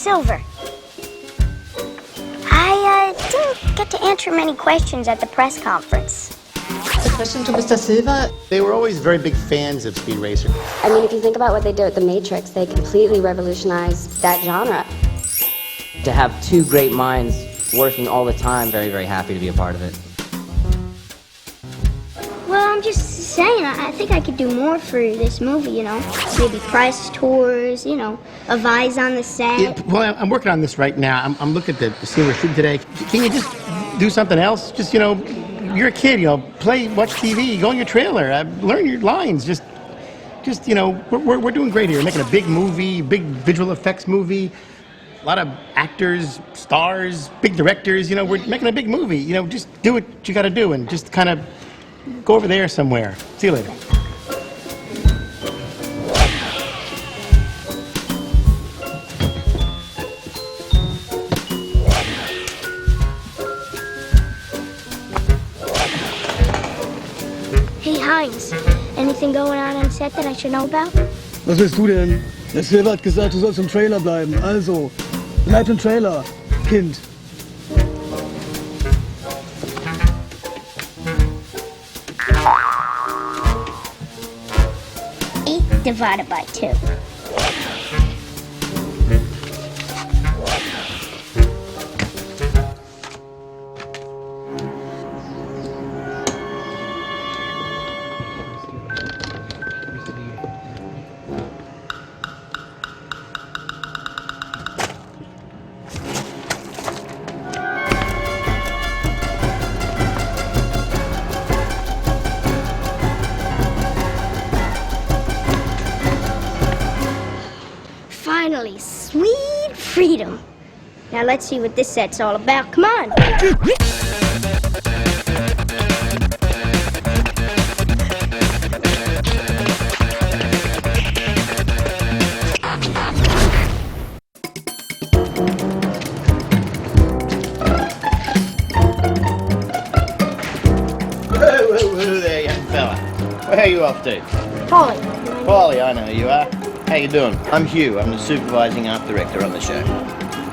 silver. I didn't get to answer many questions at the press conference. A question to Mr. Silva. They were always very big fans of Speed Racer. I mean, if you think about what they did with The Matrix, they completely revolutionized that genre. To have two great minds working all the time, very, very happy to be a part of it. Well, I'm just saying, I think I could do more for this movie, you know. Maybe press tours, you know, of eyes on the set. Yeah, well, I'm working on this right now. I'm looking at the scene we're shooting today. Can you just do something else? Just, you know, you're a kid, you know, watch TV, go on your trailer, learn your lines. Just, you know, we're doing great here. We're making a big movie, big visual effects movie. A lot of actors, stars, big directors, you know, we're making a big movie. You know, just do what you got to do and just kind of go over there somewhere. See you later. Hey, Heinz, anything going on set that I should know about? Was willst du denn? Der Silver hat gesagt, du sollst im Trailer bleiben. Also, bleib im Trailer, Kind. 8 divided by 2. Finally, sweet freedom. Now let's see what this set's all about. Come on. Whoa there, young fella. Where are you off to? Polly. Paulie, I know who you are. How you doing? I'm Hugh. I'm the supervising art director on the show.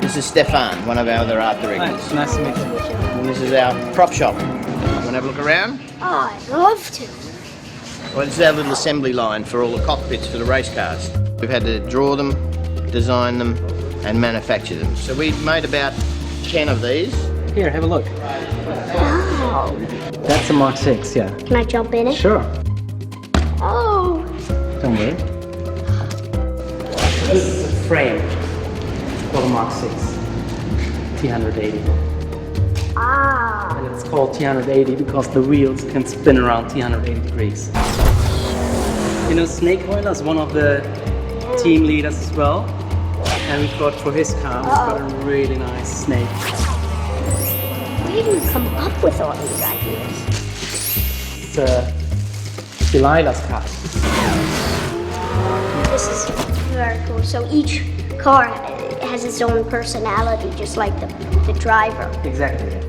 This is Stefan, one of our other art directors. Nice to meet you. And this is our prop shop. Want to have a look around? Oh, I'd love to. Well, this is our little assembly line for all the cockpits for the race cars. We've had to draw them, design them, and manufacture them. So we made about 10 of these. Here, have a look. Oh. That's a Mark 6, yeah. Can I jump in it? Sure. Oh. Don't worry. This is a frame for the Mark 6 T180. Ah. And it's called T180 because the wheels can spin around T180 degrees. You know, Snake Oiler is one of the team leaders as well. And we've got for his car, we've got a really nice snake. Where do you come up with all these ideas? It's Delilah's car. This is very cool. So each car has its own personality, just like the driver. Exactly.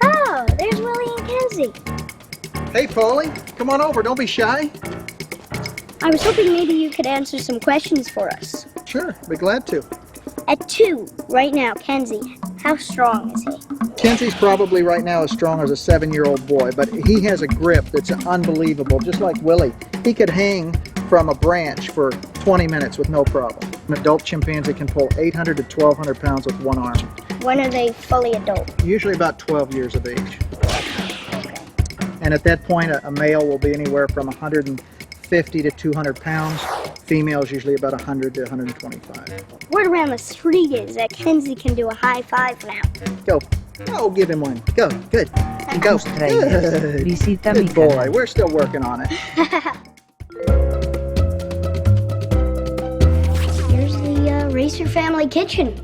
Oh, there's Willie and Kenzie. Hey, Paulie, come on over. Don't be shy. I was hoping maybe you could answer some questions for us. Sure, be glad to. At 2, right now, Kenzie, how strong is he? Kenzie's probably right now as strong as a 7-year-old boy, but he has a grip that's unbelievable, just like Willie. He could hang from a branch for 20 minutes with no problem. An adult chimpanzee can pull 800 to 1,200 pounds with one arm. When are they fully adult? Usually about 12 years of age. Okay. And at that point, a male will be anywhere from 150 to 200 pounds. Females usually about 100 to 125. Word around the street is that Kenzie can do a high five now. Go. Oh, give him one. Go. Good. Go. Good. Visita mi Good boy. canal. We're still working on it. Here's the Racer family kitchen.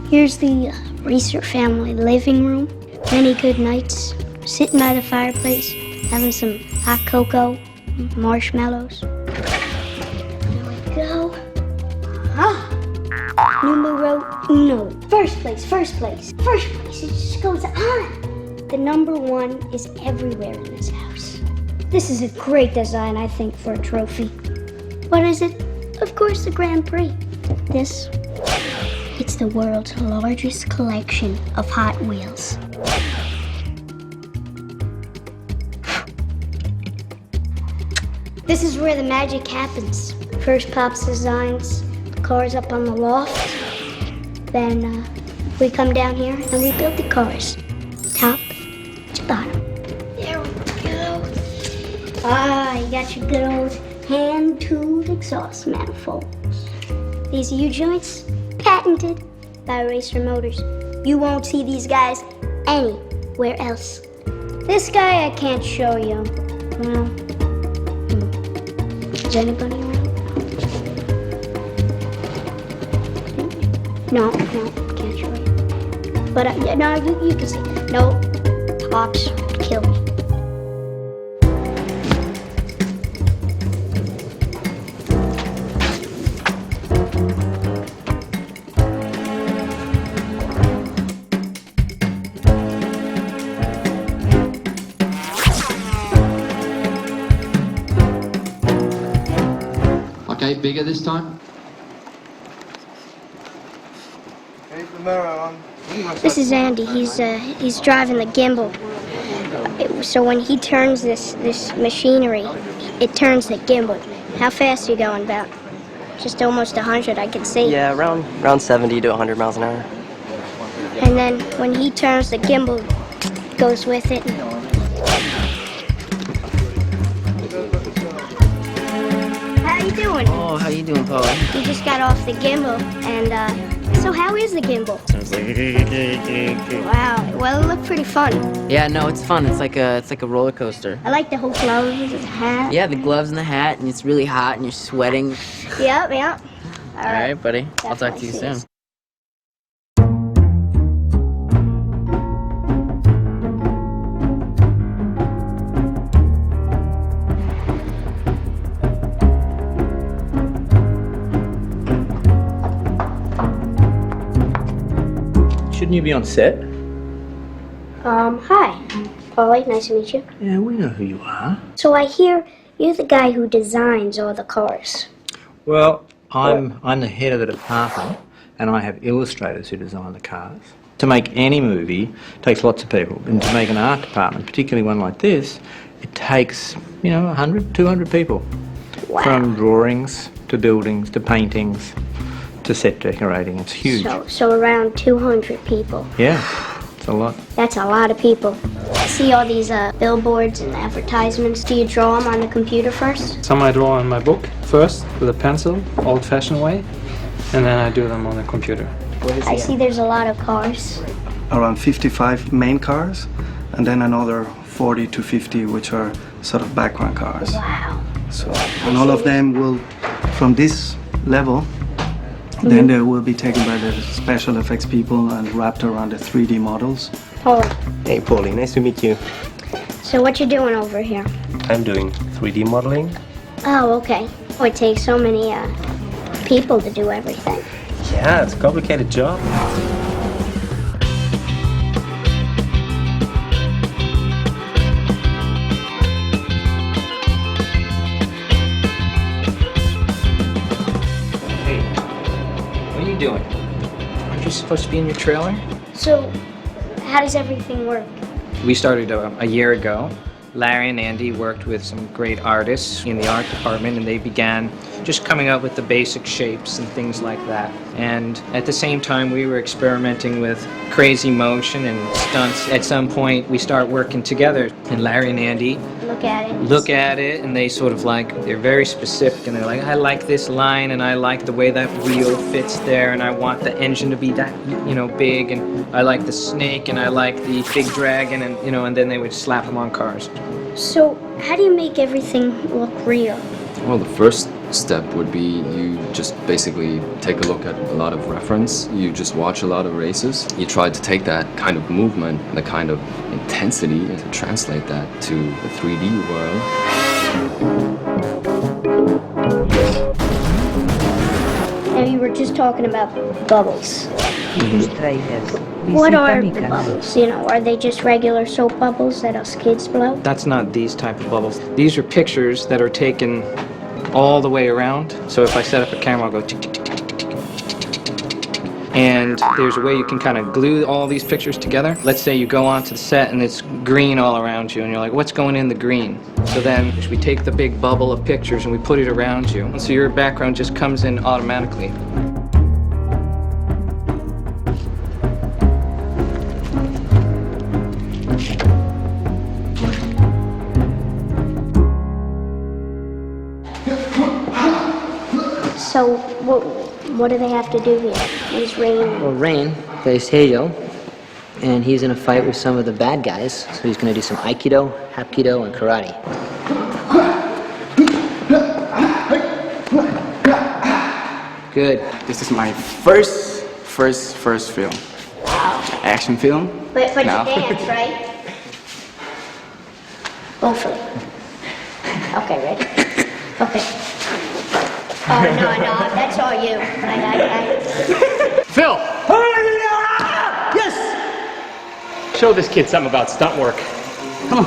Here's the Racer family living room. Many good nights sitting by the fireplace, having some hot cocoa, marshmallows. There we go. Ah, numero uno. First place, first place, first place. It just goes on. The number 1 is everywhere in this house. This is a great design, I think, for a trophy. What is it? Of course, the Grand Prix. This, it's the world's largest collection of Hot Wheels. This is where the magic happens. First Pops designs the cars up on the loft. Then we come down here and we build the cars. Top to bottom. There we go. Ah, you got your good old hand-tooled exhaust manifolds. These U-joints, patented by RACER Motors. You won't see these guys anywhere else. This guy I can't show you. Well, is anybody around? No, can't show you. But no, you can see. No, Pops would kill me. Okay, bigger this time. This is Andy. He's driving the gimbal. So when he turns this machinery, it turns the gimbal. How fast are you going? About just almost 100, I can see. Yeah, around 70 to 100 miles an hour. And then when he turns the gimbal, it goes with it. How you doing? Oh, how you doing, Paul? We just got off the gimbal, and so how is the gimbal? Wow, well, it looked pretty fun. Yeah, no, it's fun. It's like a roller coaster. I like the whole gloves and the hat. Yeah, the gloves and the hat, and it's really hot, and you're sweating. Yep. All right, buddy. I'll talk to you soon. Shouldn't you be on set? Hi. Polly, nice to meet you. Yeah, we know who you are. So I hear you're the guy who designs all the cars. Well, I'm the head of the department, and I have illustrators who design the cars. To make any movie takes lots of people, and to make an art department, particularly one like this, it takes 100, 200 people. Wow. From drawings to buildings to paintings to set decorating. It's huge. So around 200 people. Yeah, it's a lot. That's a lot of people. I see all these billboards and advertisements. Do you draw them on the computer first? Some I draw on my book first with a pencil, old-fashioned way, and then I do them on the computer. I see there's a lot of cars. Around 55 main cars, and then another 40 to 50 which are sort of background cars. Wow. So, and all of them will, from this level, then they will be taken by the special effects people and wrapped around the 3D models. Paulie. Hey, Paulie, nice to meet you. So what you doing over here? I'm doing 3D modeling. Oh, okay. Oh, it takes so many people to do everything. Yeah, it's a complicated job. Doing? Aren't you supposed to be in your trailer? So, how does everything work? We started a year ago. Larry and Andy worked with some great artists in the art department, and they began just coming up with the basic shapes and things like that. And at the same time, we were experimenting with crazy motion and stunts. At some point, we start working together, and Larry and Andy look at it, and they sort of they're very specific, and they're like, I like this line, and I like the way that wheel fits there, and I want the engine to be that, big, and I like the snake, and I like the big dragon, and, and then they would slap them on cars. So, how do you make everything look real? Well, the first step would be you just basically take a look at a lot of reference. You just watch a lot of races. You try to take that kind of movement, the kind of intensity, and to translate that to the 3D world. Now, you were just talking about bubbles. What are the bubbles? You know, are they just regular soap bubbles that us kids blow? That's not these type of bubbles. These are pictures that are taken all the way around. So if I set up a camera, I'll go tick, tick, tick, tick, tick, tick, tick, tick, tick, tick. And there's a way you can kind of glue all these pictures together. Let's say you go onto the set and it's green all around you and you're like, what's going in the green? So then we take the big bubble of pictures and we put it around you. And so your background just comes in automatically. So, what do they have to do here? Is Rain... Well, Rain plays hizo, and he's in a fight with some of the bad guys. So he's going to do some aikido, hapkido, and karate. Good. This is my first film. Wow. Action film. But you No. dance, right? Both of them. Okay, ready? Okay. Oh, no, that's all you. Phil! Yes! Show this kid something about stunt work. Come on.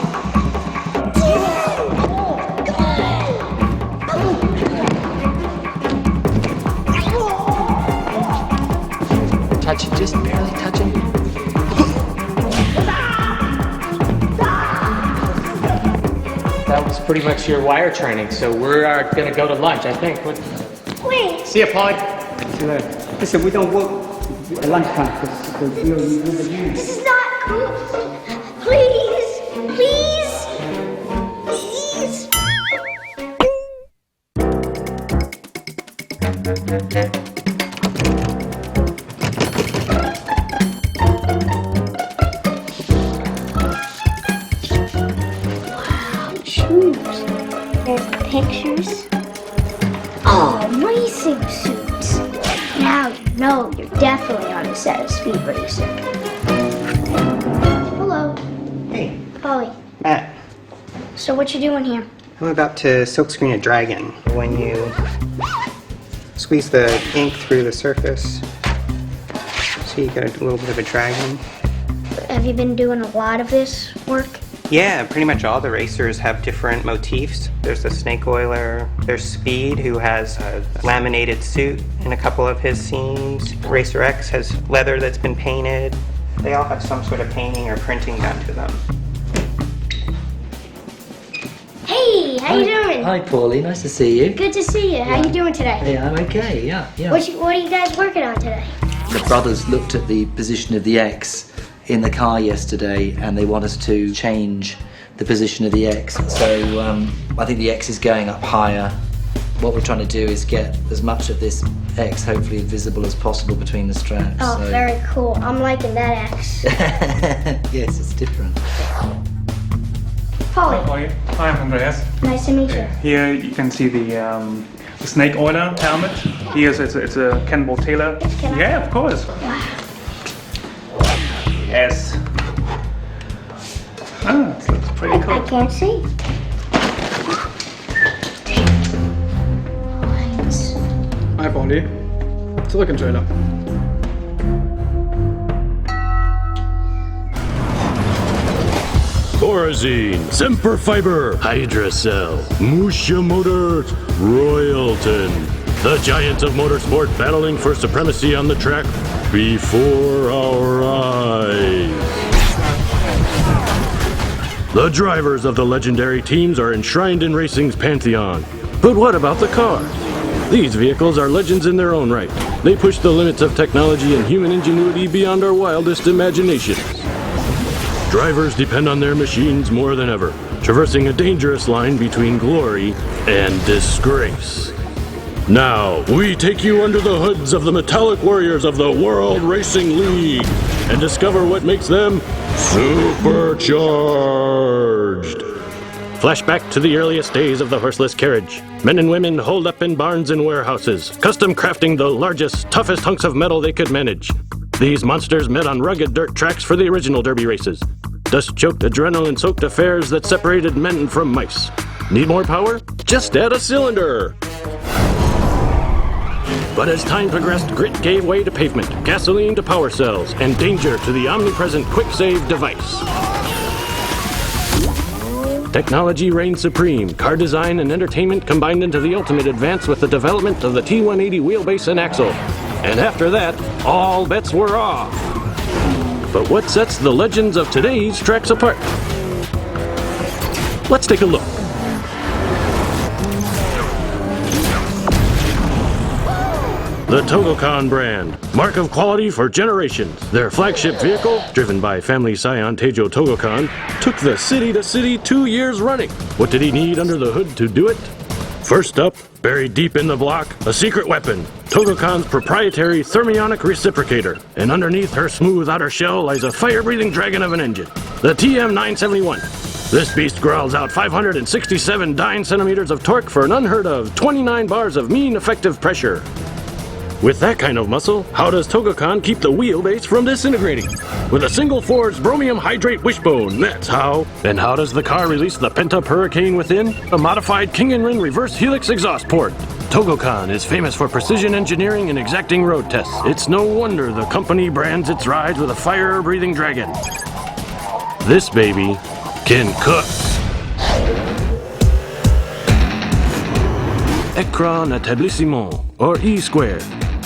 Touch it, just barely touch it. That was pretty much your wire training, so we're gonna go to lunch, I think. Wait. See ya, Polly. See you later. Listen, we don't work at lunchtime because we are This is not cool. Please, please, please. There's pictures. Oh, racing suits. Now you know you're definitely on the set of Speed Racer. Hello. Hey. Polly. Matt. So what you doing here? I'm about to silkscreen a dragon. When you squeeze the ink through the surface, so you get a little bit of a dragon. Have you been doing a lot of this work? Yeah, pretty much all the racers have different motifs. There's the snake oiler, there's Speed, who has a laminated suit in a couple of his scenes. Racer X has leather that's been painted. They all have some sort of painting or printing done to them. Hey, how you doing? Hi, Paulie. Nice to see you. Good to see you. How you doing today? Yeah, I'm okay. Yeah. What are you guys working on today? The brothers looked at the position of the X in the car yesterday, and they want us to change the position of the X. So I think the X is going up higher. What we're trying to do is get as much of this X hopefully visible as possible between the straps. Oh, so. very cool. I'm liking that X. Yes, it's different. Polly. Hi, I'm Andreas. Nice to meet you. Here you can see the snake oiler helmet. Here it's a Cannonball Taylor. Can I? Yeah, of course. Wow. Yes. Ah, this looks pretty cool. I can't see. Hi, Polly. Zurück in den Trailer. Thorazine, Semperfiber, Hydracell, Musha Motors, Royalton. The giants of motorsport battling for supremacy on the track before our eyes. The drivers of the legendary teams are enshrined in racing's pantheon. But what about the cars? These vehicles are legends in their own right. They push the limits of technology and human ingenuity beyond our wildest imaginations. Drivers depend on their machines more than ever, traversing a dangerous line between glory and disgrace. Now, we take you under the hoods of the metallic warriors of the World Racing League and discover what makes them supercharged. Flashback to the earliest days of the horseless carriage. Men and women holed up in barns and warehouses, custom crafting the largest, toughest hunks of metal they could manage. These monsters met on rugged dirt tracks for the original derby races. Dust-choked, adrenaline-soaked affairs that separated men from mice. Need more power? Just add a cylinder! But as time progressed, grit gave way to pavement, gasoline to power cells, and danger to the omnipresent quick-save device. Technology reigned supreme, car design and entertainment combined into the ultimate advance with the development of the T180 wheelbase and axle. And after that, all bets were off. But what sets the legends of today's tracks apart? Let's take a look. The Togokan brand, mark of quality for generations. Their flagship vehicle, driven by family scion Teijo Togokan, took the city to city 2 years running. What did he need under the hood to do it? First up, buried deep in the block, a secret weapon, Togokan's proprietary thermionic reciprocator. And underneath her smooth outer shell lies a fire-breathing dragon of an engine, the TM971. This beast growls out 567 dyne centimeters of torque for an unheard of 29 bars of mean effective pressure. With that kind of muscle, how does Togokan keep the wheelbase from disintegrating? With a single forged bromium hydrate wishbone, that's how. And how does the car release the pent-up hurricane within? A modified King & Rin reverse helix exhaust port. Togokan is famous for precision engineering and exacting road tests. It's no wonder the company brands its rides with a fire-breathing dragon. This baby can cook. Écran établissement, or E-square.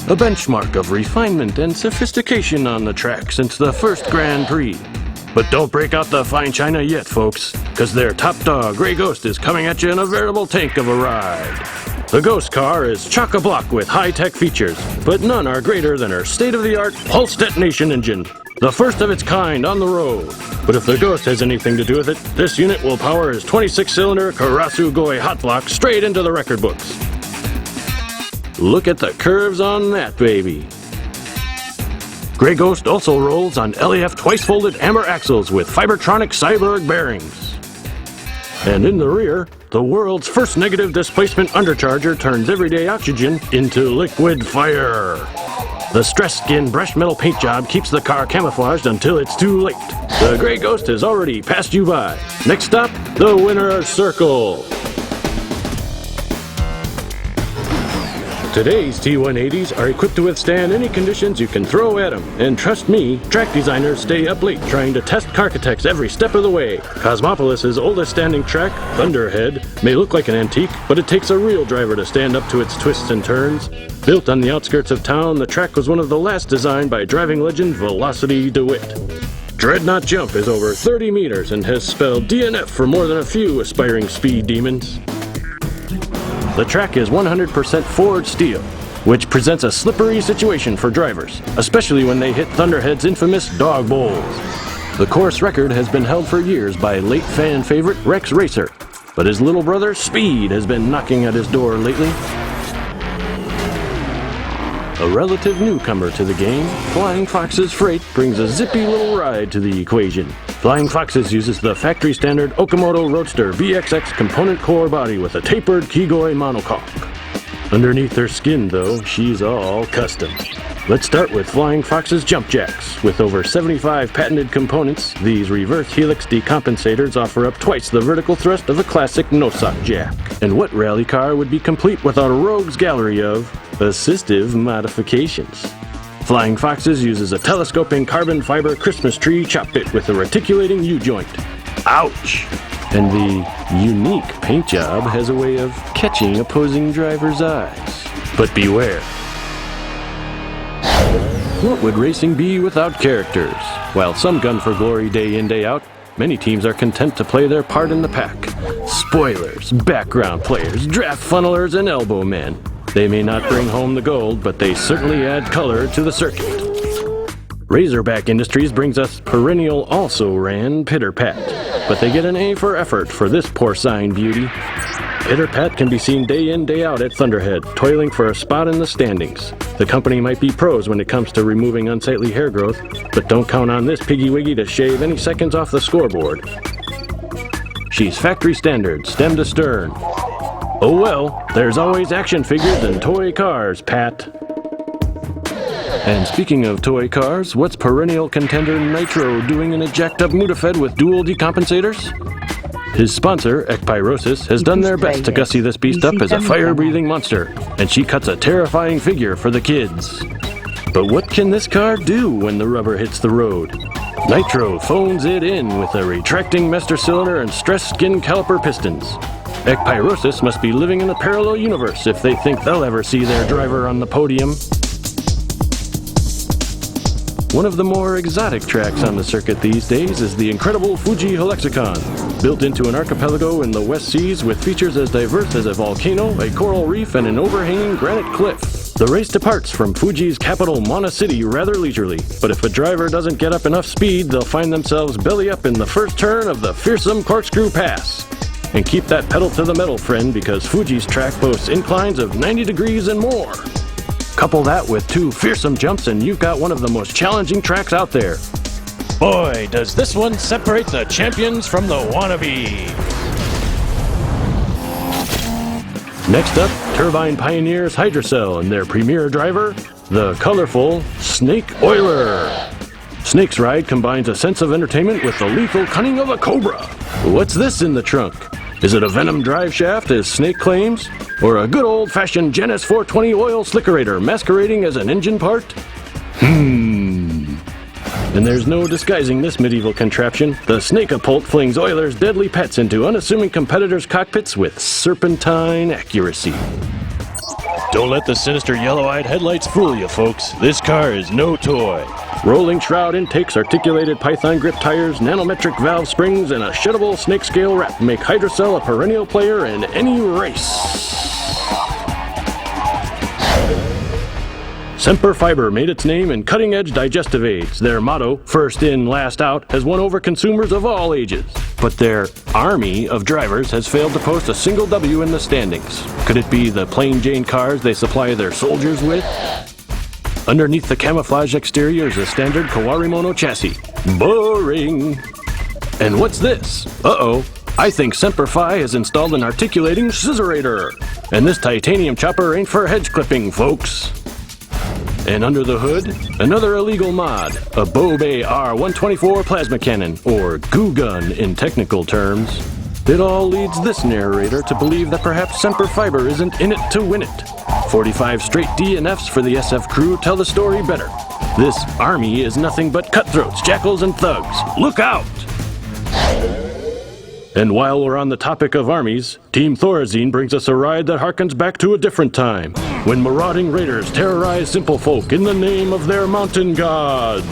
A benchmark of refinement and sophistication on the track since the first Grand Prix. But don't break out the fine china yet, folks, because their top dog, Grey Ghost, is coming at you in a veritable tank of a ride. The Ghost car is chock-a-block with high-tech features, but none are greater than her state-of-the-art pulse detonation engine, the first of its kind on the road. But if the Ghost has anything to do with it, this unit will power his 26-cylinder Karasu Goi hot block straight into the record books. Look at the curves on that baby. Grey Ghost also rolls on LEF twice-folded amber axles with Fibertronic Cyberg bearings. And in the rear, the world's first negative displacement undercharger turns everyday oxygen into liquid fire. The stress skin brushed metal paint job keeps the car camouflaged until it's too late. The Grey Ghost has already passed you by. Next stop, the winner's circle. Today's T180s are equipped to withstand any conditions you can throw at them. And trust me, track designers stay up late trying to test Carcatex every step of the way. Cosmopolis' oldest standing track, Thunderhead, may look like an antique, but it takes a real driver to stand up to its twists and turns. Built on the outskirts of town, the track was one of the last designed by driving legend Velocity DeWitt. Dreadnought Jump is over 30 meters and has spelled DNF for more than a few aspiring speed demons. The track is 100% forged steel, which presents a slippery situation for drivers, especially when they hit Thunderhead's infamous dog bowls. The course record has been held for years by late fan favorite Rex Racer, but his little brother Speed has been knocking at his door lately. A relative newcomer to the game, Flying Fox's Freight brings a zippy little ride to the equation. Flying Foxes uses the factory standard Okamoto Roadster VXX component core body with a tapered Kigoi monocoque. Underneath her skin, though, she's all custom. Let's start with Flying Fox's jump jacks. With over 75 patented components, these reverse helix decompensators offer up twice the vertical thrust of a classic no-sock jack. And what rally car would be complete without a rogue's gallery of assistive modifications? Flying Foxes uses a telescoping carbon fiber Christmas tree chop bit with a reticulating U-joint. Ouch! And the unique paint job has a way of catching opposing drivers' eyes. But beware. What would racing be without characters? While some gun for glory day in, day out, many teams are content to play their part in the pack. Spoilers, background players, draft funnelers, and elbow men. They may not bring home the gold, but they certainly add color to the circuit. Razorback Industries brings us perennial also-ran Pitter-Pat, but they get an A for effort for this porcine beauty. Pitter-Pat can be seen day in, day out at Thunderhead, toiling for a spot in the standings. The company might be pros when it comes to removing unsightly hair growth, but don't count on this piggy-wiggy to shave any seconds off the scoreboard. She's factory standard, stem to stern. Oh well, there's always action figures and toy cars, Pat. And speaking of toy cars, what's perennial contender Nitro doing in a jacked up Mutafed with dual decompensators? His sponsor, Ekpyrosis, has done their best to gussy this beast up as a fire-breathing monster, and she cuts a terrifying figure for the kids. But what can this car do when the rubber hits the road? Nitro phones it in with a retracting master cylinder and stress skin caliper pistons. Ekpyrosis must be living in a parallel universe if they think they'll ever see their driver on the podium. One of the more exotic tracks on the circuit these days is the incredible Fuji Helexicon, built into an archipelago in the West Seas with features as diverse as a volcano, a coral reef, and an overhanging granite cliff. The race departs from Fuji's capital, Mana City, rather leisurely, but if a driver doesn't get up enough speed, they'll find themselves belly up in the first turn of the fearsome Corkscrew Pass. And keep that pedal to the metal, friend, because Fuji's track boasts inclines of 90 degrees and more. Couple that with 2 fearsome jumps and you've got one of the most challenging tracks out there. Boy, does this one separate the champions from the wannabe. Next up, Turbine Pioneers Hydrocell and their premier driver, the colorful Snake Oiler. Snake's ride combines a sense of entertainment with the lethal cunning of a cobra. What's this in the trunk? Is it a Venom drive shaft, as Snake claims? Or a good old-fashioned Genesis 420 oil slickerator masquerading as an engine part? And there's no disguising this medieval contraption. The Snake-a-Pult flings Oiler's deadly pets into unassuming competitors' cockpits with serpentine accuracy. Don't let the sinister yellow-eyed headlights fool you, folks. This car is no toy. Rolling shroud intakes, articulated python grip tires, nanometric valve springs, and a shuttable snake scale wrap make Hydrocell a perennial player in any race. Semper Fiber made its name in cutting-edge digestive aids. Their motto, first in, last out, has won over consumers of all ages. But their army of drivers has failed to post a single W in the standings. Could it be the plain Jane cars they supply their soldiers with? Underneath the camouflage exterior is a standard Kawarimono chassis. Boring! And what's this? Uh-oh. I think Semper Fi has installed an articulating scissorator. And this titanium chopper ain't for hedge clipping, folks. And under the hood, another illegal mod, a Bobe R124 plasma cannon, or goo gun in technical terms. It all leads this narrator to believe that perhaps Semper Fiber isn't in it to win it. 45 straight DNFs for the SF crew tell the story better. This army is nothing but cutthroats, jackals, and thugs. Look out! And while we're on the topic of armies, Team Thorazine brings us a ride that harkens back to a different time, when marauding raiders terrorize simple folk in the name of their mountain gods.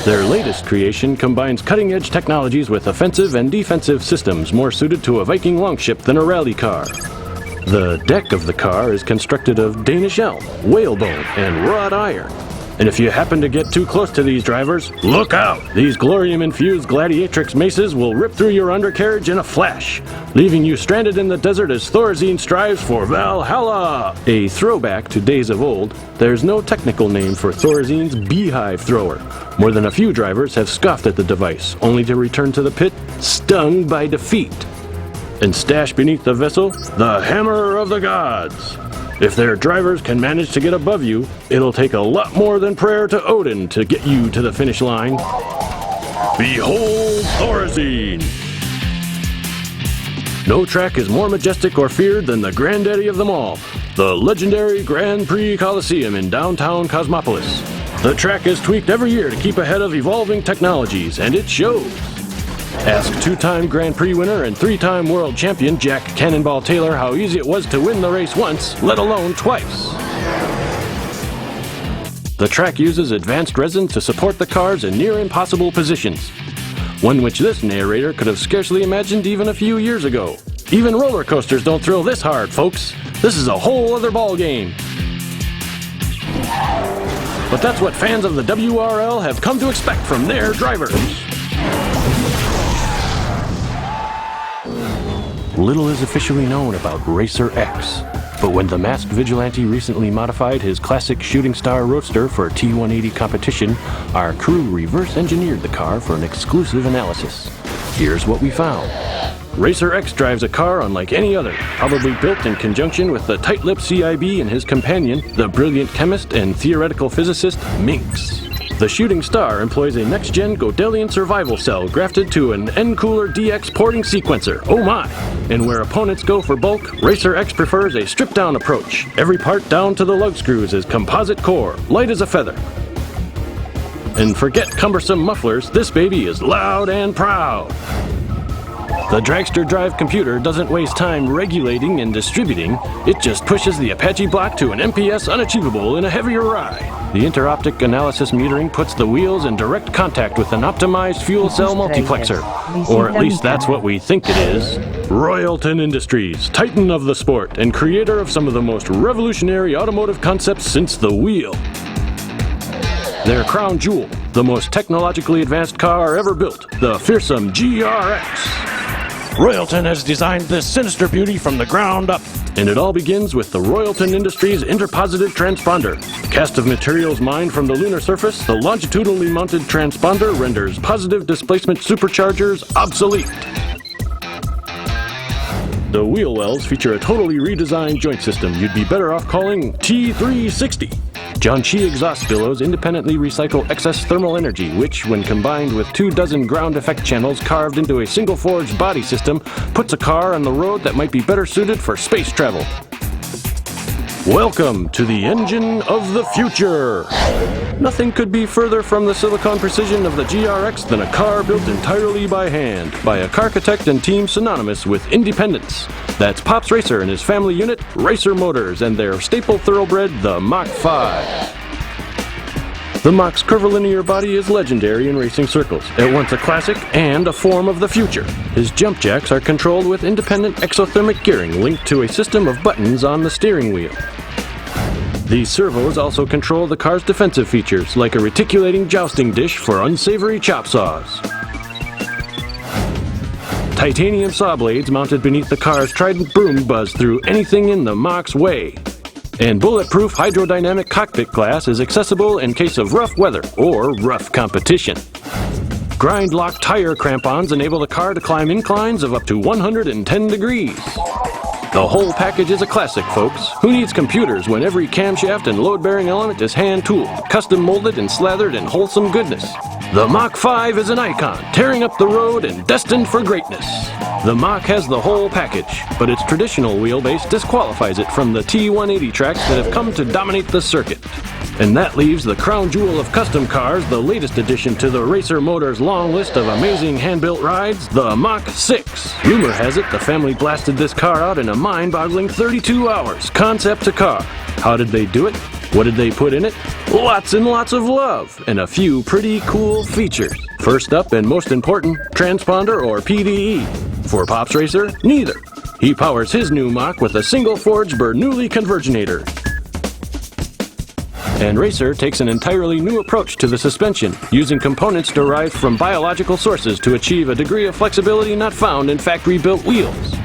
Their latest creation combines cutting-edge technologies with offensive and defensive systems more suited to a Viking longship than a rally car. The deck of the car is constructed of Danish elm, whalebone, and wrought iron. And if you happen to get too close to these drivers, look out! These glorium-infused gladiatrix maces will rip through your undercarriage in a flash, leaving you stranded in the desert as Thorazine strives for Valhalla! A throwback to days of old, there's no technical name for Thorazine's beehive thrower. More than a few drivers have scoffed at the device, only to return to the pit stung by defeat. And stashed beneath the vessel, the Hammer of the Gods. If their drivers can manage to get above you, it'll take a lot more than prayer to Odin to get you to the finish line. Behold Thorazine! No track is more majestic or feared than the granddaddy of them all, the legendary Grand Prix Coliseum in downtown Cosmopolis. The track is tweaked every year to keep ahead of evolving technologies, and it shows. Ask 2-time Grand Prix winner and 3-time world champion Jack Cannonball Taylor how easy it was to win the race once, let alone twice. The track uses advanced resin to support the cars in near impossible positions, one which this narrator could have scarcely imagined even a few years ago. Even roller coasters don't thrill this hard, folks. This is a whole other ball game. But that's what fans of the WRL have come to expect from their drivers. Little is officially known about Racer X, but when the masked vigilante recently modified his classic Shooting Star Roadster for a T180 competition, our crew reverse-engineered the car for an exclusive analysis. Here's what we found. Racer X drives a car unlike any other, probably built in conjunction with the tight-lipped CIB and his companion, the brilliant chemist and theoretical physicist Minx. The Shooting Star employs a next-gen Godelian survival cell grafted to an N-Cooler DX porting sequencer. Oh my! And where opponents go for bulk, Racer X prefers a stripped-down approach. Every part down to the lug screws is composite core, light as a feather. And forget cumbersome mufflers, this baby is loud and proud. The Dragster Drive computer doesn't waste time regulating and distributing, it just pushes the Apache block to an MPS unachievable in a heavier ride. The interoptic analysis metering puts the wheels in direct contact with an optimized fuel cell multiplexer. Or at least that's what we think it is. Royalton Industries, titan of the sport and creator of some of the most revolutionary automotive concepts since the wheel. Their crown jewel, the most technologically advanced car ever built, the fearsome GRX. Royalton has designed this sinister beauty from the ground up. And it all begins with the Royalton Industries interpositive transponder. Cast of materials mined from the lunar surface, the longitudinally mounted transponder renders positive displacement superchargers obsolete. The wheel wells feature a totally redesigned joint system you'd be better off calling T360. Jiangxi exhaust billows independently recycle excess thermal energy, which, when combined with 24 ground effect channels carved into a single forged body system, puts a car on the road that might be better suited for space travel. Welcome to the engine of the future! Nothing could be further from the silicon precision of the GRX than a car built entirely by hand, by a carchitect and team synonymous with independence. That's Pops Racer and his family unit, Racer Motors, and their staple thoroughbred, the Mach 5. The Mach's curvilinear body is legendary in racing circles, at once a classic and a form of the future. His jump jacks are controlled with independent exothermic gearing linked to a system of buttons on the steering wheel. These servos also control the car's defensive features, like a reticulating jousting dish for unsavory chop saws. Titanium saw blades mounted beneath the car's trident broom buzz through anything in the Mach's way. And bulletproof hydrodynamic cockpit glass is accessible in case of rough weather or rough competition. Grind-lock tire crampons enable the car to climb inclines of up to 110 degrees. The whole package is a classic, folks. Who needs computers when every camshaft and load-bearing element is hand-tooled, custom-molded and slathered in wholesome goodness? The Mach 5 is an icon, tearing up the road and destined for greatness. The Mach has the whole package, but its traditional wheelbase disqualifies it from the T180 tracks that have come to dominate the circuit. And that leaves the crown jewel of custom cars, the latest addition to the Racer Motors' long list of amazing hand-built rides, the Mach 6. Rumor has it the family blasted this car out in a mind-boggling 32 hours, concept to car. How did they do it? What did they put in it? Lots and lots of love, and a few pretty cool features. First up and most important, transponder or PDE. For Pops Racer, neither. He powers his new Mach with a single-forged Bernoulli converginator. And Racer takes an entirely new approach to the suspension, using components derived from biological sources to achieve a degree of flexibility not found in factory-built wheels.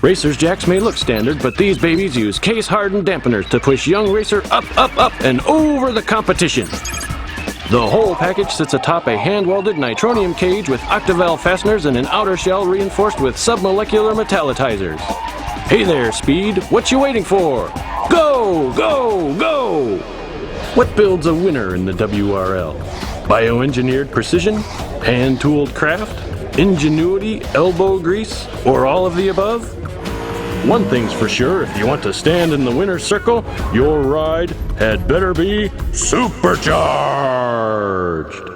Racer's jacks may look standard, but these babies use case-hardened dampeners to push young Racer up, up, up, and over the competition. The whole package sits atop a hand-welded nitronium cage with octavalve fasteners and an outer shell reinforced with submolecular metallitizers. Hey there, Speed, what you waiting for? Go, go, go! What builds a winner in the WRL? Bioengineered precision? Hand-tooled craft? Ingenuity, elbow grease, or all of the above? One thing's for sure, if you want to stand in the winner's circle, your ride had better be supercharged!